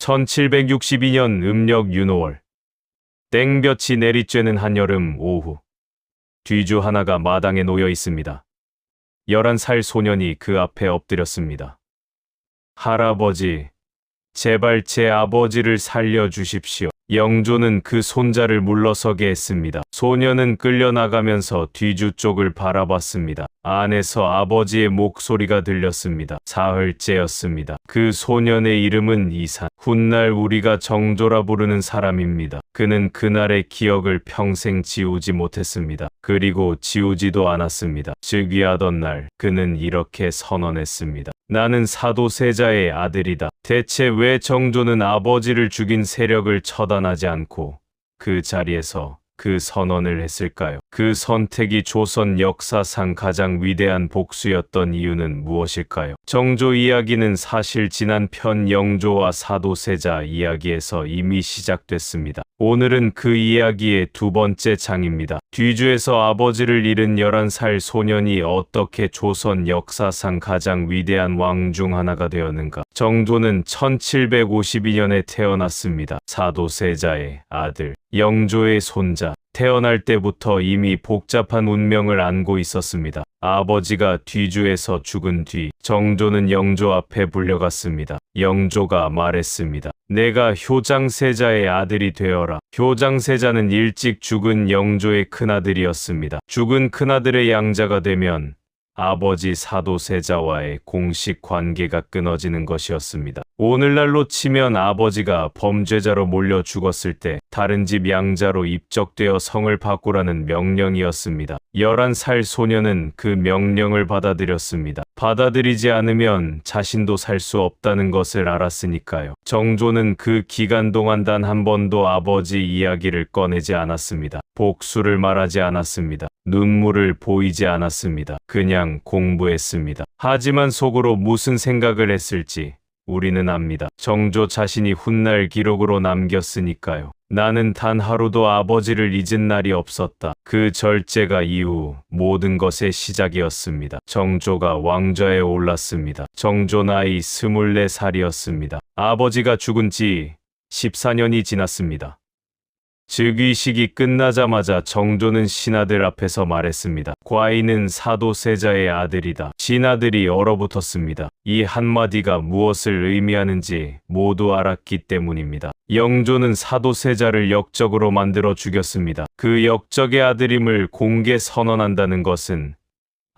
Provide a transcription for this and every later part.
1762년 음력 윤오월 땡볕이 내리쬐는 한여름 오후 뒤주 하나가 마당에 놓여 있습니다. 11살 소년이 그 앞에 엎드렸습니다. 할아버지, 제발 제 아버지를 살려주십시오. 영조는 그 손자를 물러서게 했습니다. 소년은 끌려나가면서 뒤주 쪽을 바라봤습니다. 안에서 아버지의 목소리가 들렸습니다. 사흘째였습니다. 그 소년의 이름은 이산. 훗날 우리가 정조라 부르는 사람입니다. 그는 그날의 기억을 평생 지우지 못했습니다. 그리고 지우지도 않았습니다. 즉위하던 날 그는 이렇게 선언했습니다. 나는 사도세자의 아들이다. 대체 왜 정조는 아버지를 죽인 세력을 처단하지 않고 그 자리에서 그 선언을 했을까요? 그 선택이 조선 역사상 가장 위대한 복수였던 이유는 무엇일까요? 정조 이야기는 사실 지난 편 영조와 사도세자 이야기에서 이미 시작됐습니다. 오늘은 그 이야기의 두 번째 장입니다. 뒤주에서 아버지를 잃은 11살 소년이 어떻게 조선 역사상 가장 위대한 왕 중 하나가 되었는가? 정조는 1752년에 태어났습니다. 사도세자의 아들, 영조의 손자. 태어날 때부터 이미 복잡한 운명을 안고 있었습니다. 아버지가 뒤주에서 죽은 뒤 정조는 영조 앞에 불려갔습니다. 영조가 말했습니다. 내가 효장세자의 아들이 되어라. 효장세자는 일찍 죽은 영조의 큰아들이었습니다. 죽은 큰아들의 양자가 되면 아버지 사도세자와의 공식 관계가 끊어지는 것이었습니다. 오늘날로 치면 아버지가 범죄자로 몰려 죽었을 때 다른 집 양자로 입적되어 성을 바꾸라는 명령이었습니다. 11살 소년은 그 명령을 받아들였습니다. 받아들이지 않으면 자신도 살 수 없다는 것을 알았으니까요. 정조는 그 기간 동안 단 한 번도 아버지 이야기를 꺼내지 않았습니다. 복수를 말하지 않았습니다. 눈물을 보이지 않았습니다. 그냥 공부했습니다. 하지만 속으로 무슨 생각을 했을지 우리는 압니다. 정조 자신이 훗날 기록으로 남겼으니까요. 나는 단 하루도 아버지를 잊은 날이 없었다. 그 절제가 이후 모든 것의 시작이었습니다. 정조가 왕좌에 올랐습니다. 정조 나이 24살이었습니다. 아버지가 죽은 지 14년이 지났습니다. 즉위식이 끝나자마자 정조는 신하들 앞에서 말했습니다. 과인은 사도세자의 아들이다. 신하들이 얼어붙었습니다. 이 한마디가 무엇을 의미하는지 모두 알았기 때문입니다. 영조는 사도세자를 역적으로 만들어 죽였습니다. 그 역적의 아들임을 공개 선언한다는 것은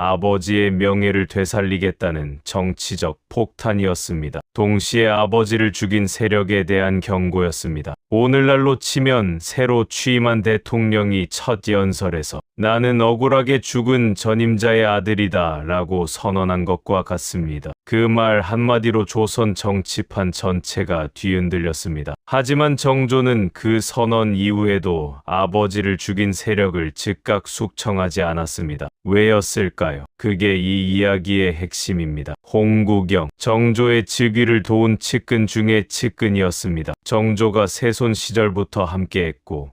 아버지의 명예를 되살리겠다는 정치적 폭탄이었습니다. 동시에 아버지를 죽인 세력에 대한 경고였습니다. 오늘날로 치면 새로 취임한 대통령이 첫 연설에서 나는 억울하게 죽은 전임자의 아들이다 라고 선언한 것과 같습니다. 그 말 한마디로 조선 정치판 전체가 뒤흔들렸습니다. 하지만 정조는 그 선언 이후에도 아버지를 죽인 세력을 즉각 숙청하지 않았습니다. 왜였을까요? 그게 이 이야기의 핵심입니다. 홍구경, 정조의 즉위를 도운 측근 중에 측근이었습니다. 정조가 세손 시절부터 함께했고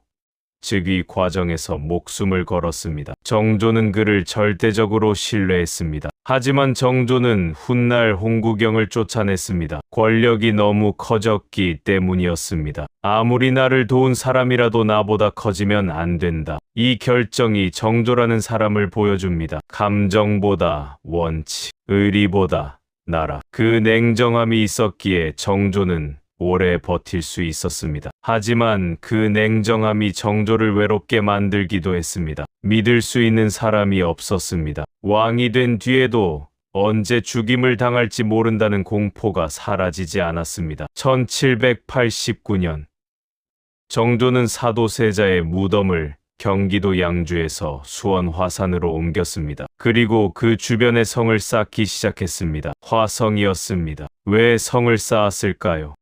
즉위 과정에서 목숨을 걸었습니다. 정조는 그를 절대적으로 신뢰했습니다. 하지만 정조는 훗날 홍구경을 쫓아냈습니다. 권력이 너무 커졌기 때문이었습니다. 아무리 나를 도운 사람이라도 나보다 커지면 안 된다. 이 결정이 정조라는 사람을 보여줍니다. 감정보다 원칙, 의리보다 나라. 그 냉정함이 있었기에 정조는 오래 버틸 수 있었습니다. 하지만 그 냉정함이 정조를 외롭게 만들기도 했습니다. 믿을 수 있는 사람이 없었습니다. 왕이 된 뒤에도 언제 죽임을 당할지 모른다는 공포가 사라지지 않았습니다. 1789년 정조는 사도세자의 무덤을 경기도 양주에서 수원 화산으로 옮겼습니다. 그리고 그 주변에 성을 쌓기 시작했습니다. 화성이었습니다. 왜 성을 쌓았을까요?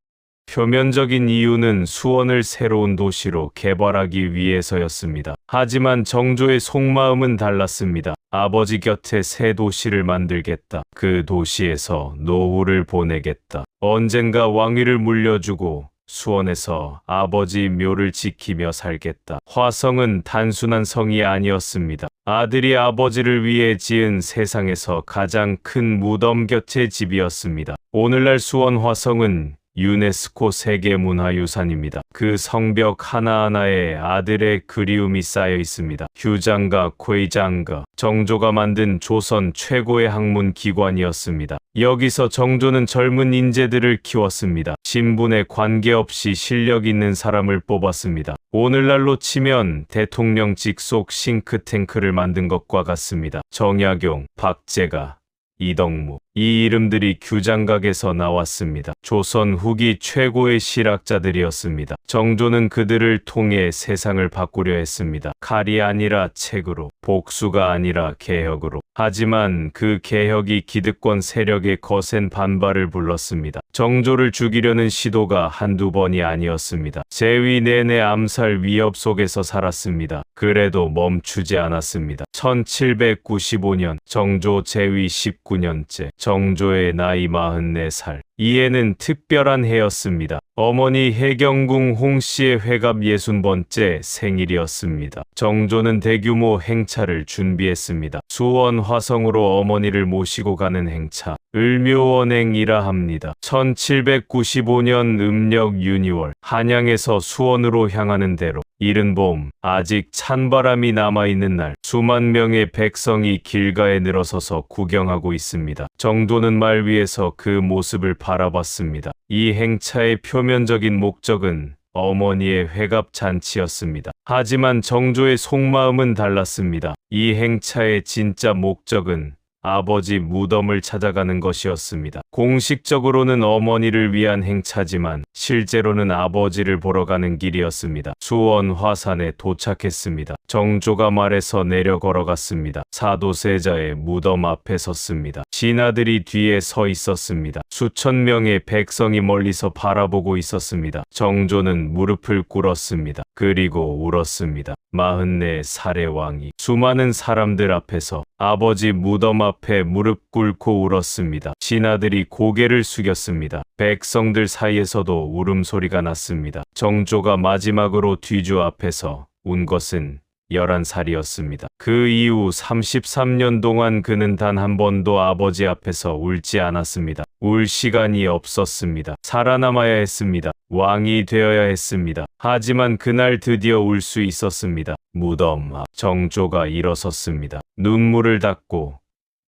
표면적인 이유는 수원을 새로운 도시로 개발하기 위해서였습니다. 하지만 정조의 속마음은 달랐습니다. 아버지 곁에 새 도시를 만들겠다. 그 도시에서 노후를 보내겠다. 언젠가 왕위를 물려주고 수원에서 아버지 묘를 지키며 살겠다. 화성은 단순한 성이 아니었습니다. 아들이 아버지를 위해 지은 세상에서 가장 큰 무덤 곁의 집이었습니다. 오늘날 수원 화성은 유네스코 세계문화유산입니다. 그 성벽 하나하나에 아들의 그리움이 쌓여 있습니다. 휴장가, 궤장가, 정조가 만든 조선 최고의 학문 기관이었습니다. 여기서 정조는 젊은 인재들을 키웠습니다. 신분에 관계없이 실력 있는 사람을 뽑았습니다. 오늘날로 치면 대통령 직속 싱크탱크를 만든 것과 같습니다. 정약용, 박재가, 이덕무, 이 이름들이 규장각에서 나왔습니다. 조선 후기 최고의 실학자들이었습니다. 정조는 그들을 통해 세상을 바꾸려 했습니다. 칼이 아니라 책으로, 복수가 아니라 개혁으로. 하지만 그 개혁이 기득권 세력의 거센 반발을 불렀습니다. 정조를 죽이려는 시도가 한두 번이 아니었습니다. 재위 내내 암살 위협 속에서 살았습니다. 그래도 멈추지 않았습니다. 1795년 정조 재위 19년째, 정조의 나이 44살. 이 해는 특별한 해였습니다. 어머니 해경궁 홍씨의 회갑 60번째 생일이었습니다. 정조는 대규모 행차를 준비했습니다. 수원 화성으로 어머니를 모시고 가는 행차, 을묘원행이라 합니다. 1795년 음력 윤이월, 한양에서 수원으로 향하는 대로 이른 봄, 아직 찬바람이 남아있는 날, 수만 명의 백성이 길가에 늘어서서 구경하고 있습니다. 정조는 말 위에서 그 모습을 바라봤습니다. 이 행차의 표면적인 목적은 어머니의 회갑 잔치였습니다. 하지만 정조의 속마음은 달랐습니다. 이 행차의 진짜 목적은 아버지 무덤을 찾아가는 것이었습니다. 공식적으로는 어머니를 위한 행차지만 실제로는 아버지를 보러 가는 길이었습니다. 수원 화산에 도착했습니다. 정조가 말에서 내려 걸어갔습니다. 사도세자의 무덤 앞에 섰습니다. 신하들이 뒤에 서 있었습니다. 수천 명의 백성이 멀리서 바라보고 있었습니다. 정조는 무릎을 꿇었습니다. 그리고 울었습니다. 44살의 왕이 수많은 사람들 앞에서 아버지 무덤 앞에 무릎 꿇고 울었습니다. 신하들이 고개를 숙였습니다. 백성들 사이에서도 울음소리가 났습니다. 정조가 마지막으로 뒤주 앞에서 운 것은 11살이었습니다. 그 이후 33년 동안 그는 단 한 번도 아버지 앞에서 울지 않았습니다. 울 시간이 없었습니다. 살아남아야 했습니다. 왕이 되어야 했습니다. 하지만 그날 드디어 울 수 있었습니다. 무덤 앞 정조가 일어섰습니다. 눈물을 닦고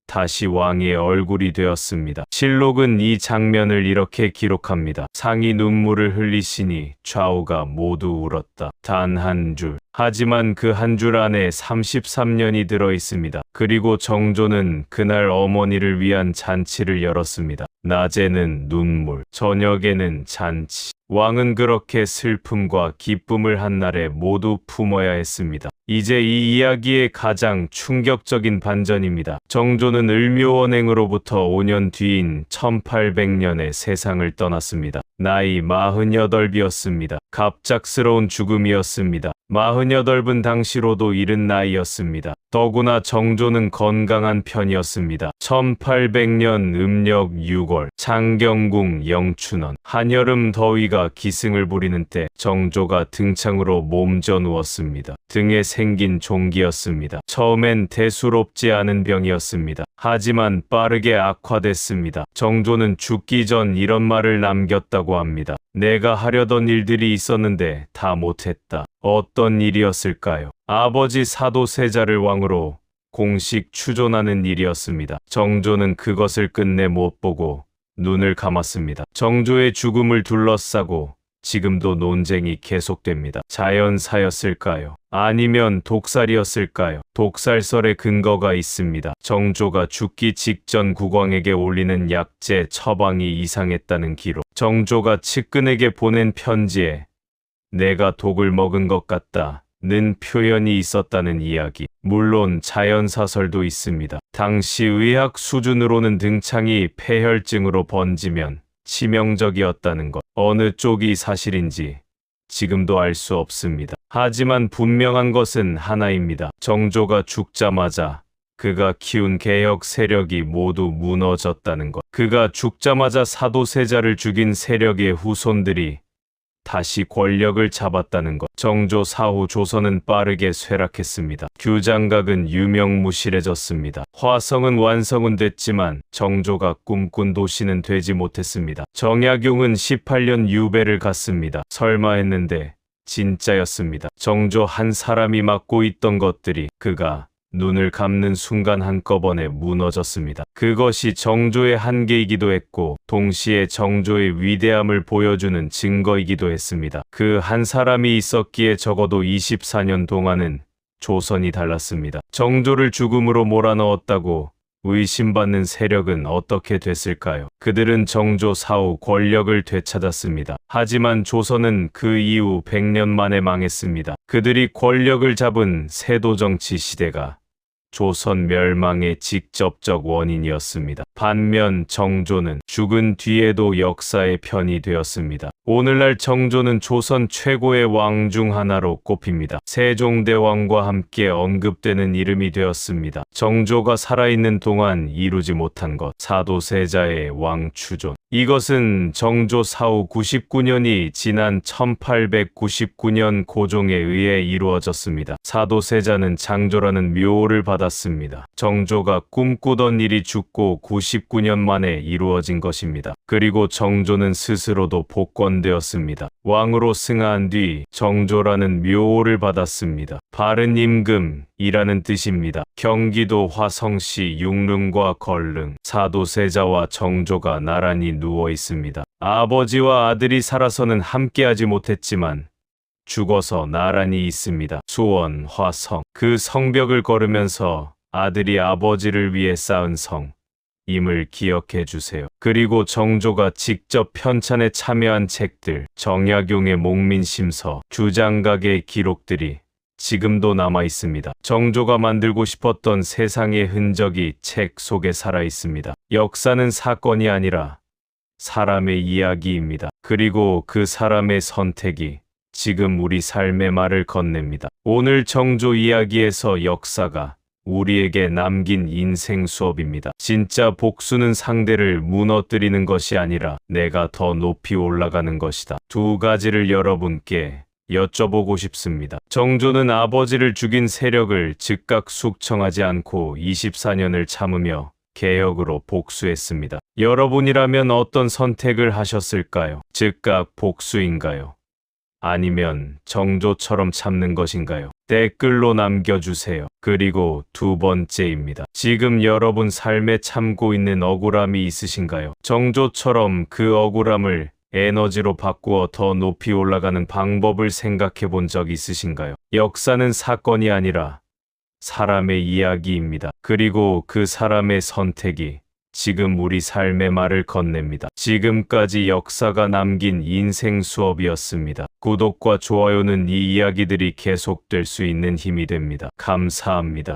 다시 왕의 얼굴이 되었습니다. 실록은 이 장면을 이렇게 기록합니다. 상이 눈물을 흘리시니 좌우가 모두 울었다. 단 한 줄. 하지만 그 한 줄 안에 33년이 들어 있습니다. 그리고 정조는 그날 어머니를 위한 잔치를 열었습니다. 낮에는 눈물, 저녁에는 잔치. 왕은 그렇게 슬픔과 기쁨을 한날에 모두 품어야 했습니다. 이제 이 이야기의 가장 충격적인 반전입니다. 정조는 을묘원행으로부터 5년 뒤인 1800년에 세상을 떠났습니다. 나이 48이었습니다. 갑작스러운 죽음이었습니다. 48은 당시로도 이른 나이였습니다. 더구나 정조는 건강한 편이었습니다. 1800년 음력 6월 창경궁 영춘원, 한여름 더위가 기승을 부리는 때 정조가 등창으로 몸져 누웠습니다. 등에 생긴 종기였습니다. 처음엔 대수롭지 않은 병이었습니다. 하지만 빠르게 악화됐습니다. 정조는 죽기 전 이런 말을 남겼다고 합니다. 내가 하려던 일들이 있었는데 다 못했다. 어떤 일이었을까요? 아버지 사도세자를 왕으로 공식 추존하는 일이었습니다. 정조는 그것을 끝내 못 보고 눈을 감았습니다. 정조의 죽음을 둘러싸고 지금도 논쟁이 계속됩니다. 자연사였을까요? 아니면 독살이었을까요? 독살설의 근거가 있습니다. 정조가 죽기 직전 국왕에게 올리는 약제 처방이 이상했다는 기록. 정조가 측근에게 보낸 편지에 내가 독을 먹은 것 같다는 표현이 있었다는 이야기. 물론 자연사설도 있습니다. 당시 의학 수준으로는 등창이 폐혈증으로 번지면 치명적이었다는 것. 어느 쪽이 사실인지 지금도 알 수 없습니다. 하지만 분명한 것은 하나입니다. 정조가 죽자마자 그가 키운 개혁 세력이 모두 무너졌다는 것. 그가 죽자마자 사도세자를 죽인 세력의 후손들이 다시 권력을 잡았다는 것. 정조 사후 조선은 빠르게 쇠락했습니다. 규장각은 유명무실해졌습니다. 화성은 완성은 됐지만 정조가 꿈꾼 도시는 되지 못했습니다. 정약용은 18년 유배를 갔습니다. 설마 했는데 진짜였습니다. 정조 한 사람이 맡고 있던 것들이 그가 눈을 감는 순간 한꺼번에 무너졌습니다. 그것이 정조의 한계이기도 했고 동시에 정조의 위대함을 보여주는 증거이기도 했습니다. 그 한 사람이 있었기에 적어도 24년 동안은 조선이 달랐습니다. 정조를 죽음으로 몰아넣었다고 의심받는 세력은 어떻게 됐을까요? 그들은 정조 사후 권력을 되찾았습니다. 하지만 조선은 그 이후 100년 만에 망했습니다. 그들이 권력을 잡은 세도정치 시대가 조선 멸망의 직접적 원인이었습니다. 반면 정조는 죽은 뒤에도 역사의 편이 되었습니다. 오늘날 정조는 조선 최고의 왕 중 하나로 꼽힙니다. 세종대왕과 함께 언급되는 이름이 되었습니다. 정조가 살아있는 동안 이루지 못한 것, 사도세자의 왕 추존. 이것은 정조 사후 99년이 지난 1899년 고종에 의해 이루어졌습니다. 사도세자는 장조라는 묘호를 받았습니다. 정조가 꿈꾸던 일이 죽고 99년 만에 이루어진 것입니다. 그리고 정조는 스스로도 복권되었습니다. 왕으로 승하한 뒤 정조라는 묘호를 받았습니다. 바른 임금이라는 뜻입니다. 경기도 화성시 육릉과 걸릉, 사도세자와 정조가 나란히 누워 있습니다. 아버지와 아들이 살아서는 함께하지 못했지만 죽어서 나란히 있습니다. 수원, 화성, 그 성벽을 걸으면서 아들이 아버지를 위해 쌓은 성임을 기억해 주세요. 그리고 정조가 직접 편찬에 참여한 책들, 정약용의 목민심서, 규장각의 기록들이 지금도 남아 있습니다. 정조가 만들고 싶었던 세상의 흔적이 책 속에 살아 있습니다. 역사는 사건이 아니라 사람의 이야기입니다. 그리고 그 사람의 선택이 지금 우리 삶의 말을 건넵니다. 오늘 정조 이야기에서 역사가 우리에게 남긴 인생 수업입니다. 진짜 복수는 상대를 무너뜨리는 것이 아니라 내가 더 높이 올라가는 것이다. 두 가지를 여러분께 여쭤보고 싶습니다. 정조는 아버지를 죽인 세력을 즉각 숙청하지 않고 24년을 참으며 개혁으로 복수했습니다. 여러분이라면 어떤 선택을 하셨을까요? 즉각 복수인가요? 아니면 정조처럼 참는 것인가요? 댓글로 남겨주세요. 그리고 두 번째입니다. 지금 여러분 삶에 참고 있는 억울함이 있으신가요? 정조처럼 그 억울함을 에너지로 바꾸어 더 높이 올라가는 방법을 생각해 본 적 있으신가요? 역사는 사건이 아니라 사람의 이야기입니다. 그리고 그 사람의 선택이 지금 우리 삶의 말을 건넵니다. 지금까지 역사가 남긴 인생 수업이었습니다. 구독과 좋아요는 이 이야기들이 계속될 수 있는 힘이 됩니다. 감사합니다.